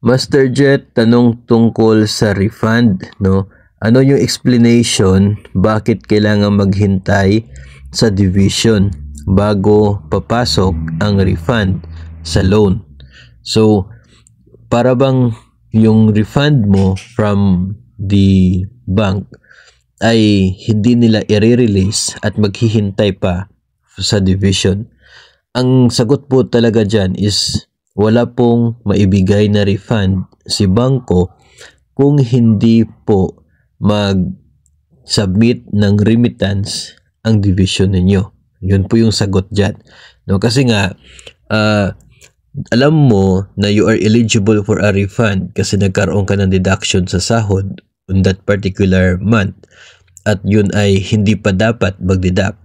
Master Jet, tanong tungkol sa refund, no? Ano yung explanation bakit kailangan maghintay sa division bago papasok ang refund sa loan? So, para bang yung refund mo from the bank ay hindi nila i-release at maghihintay pa sa division? Ang sagot po talaga dyan is wala pong maibigay na refund si bangko kung hindi po mag-submit ng remittance ang division ninyo. Yun po yung sagot dyan. No? Kasi nga, alam mo na you are eligible for a refund kasi nagkaroon ka ng deduction sa sahod on that particular month at yun ay hindi pa dapat mag-deduct.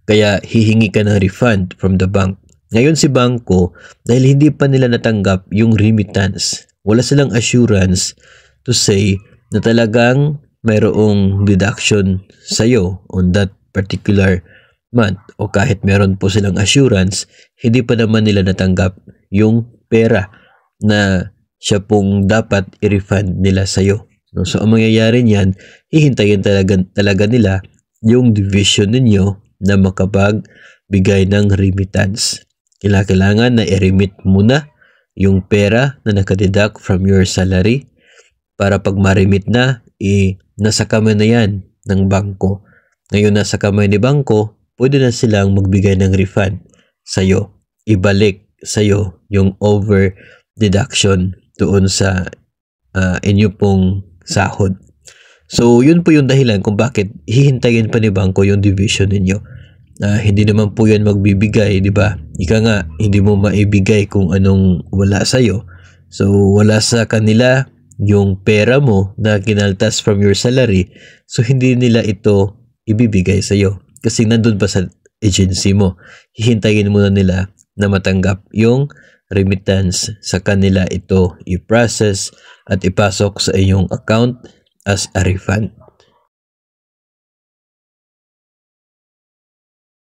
Kaya hihingi ka ng refund from the bank. Ngayon si bangko, dahil hindi pa nila natanggap yung remittance, wala silang assurance to say na talagang mayroong deduction sa'yo on that particular month. O kahit meron po silang assurance, hindi pa naman nila natanggap yung pera na siya pong dapat i-refund nila sa'yo. So ang mangyayari niyan, hihintayin talaga nila yung division ninyo na makapagbigay ng remittance. Kailangan na i-remit muna yung pera na nakadeduct from your salary para pag ma-remit na, nasa kamay na yan ng bangko. Ngayon nasa kamay ni bangko, pwede na silang magbigay ng refund sa'yo. Ibalik sa'yo yung over deduction doon sa inyo pong sahod. So, yun po yung dahilan kung bakit hihintayin pa ni bangko yung division ninyo. Hindi naman po yan magbibigay, di ba? Ika nga, hindi mo maibigay kung anong wala sa'yo. So, wala sa kanila yung pera mo na kinaltas from your salary. So, hindi nila ito ibibigay sa'yo. Kasi nandun pa sa agency mo. Hihintayin muna nila na matanggap yung remittance. Sa kanila ito i-process at ipasok sa iyong account as a refund.